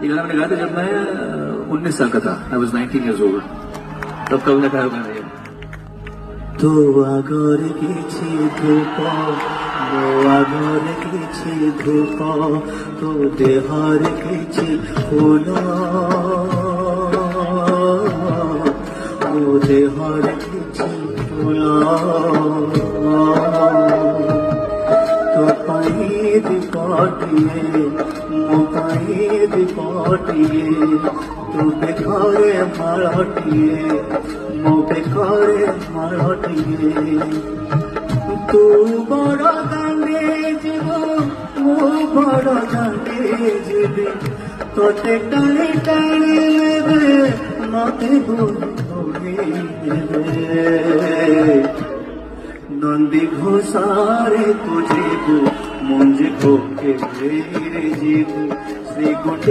ये गाना मैंने गाया था जब मैं 19 साल का था. I was 19 years old. तब कब लिखा है गाना ये. তো আগর কিছু ধূপ তো আগর কিছু ধূপ তো দেহর কিছু ফুল ও দেহর কিছু ফুল তো পাইদ পাটিয়ে মো পাইদ পাটিয়ে তো বেঘরে মালটিয়ে মো বেঘরে মালটিয়ে তু বড় দাঁড়ে যাব মো বড় দাঁড়ে যাবে তোতে টানে টানে নেবে মতে বলে নন্দী ঘোষারে তুঝে মুঞ্জ কোকে রে জীব শ্রী গুটে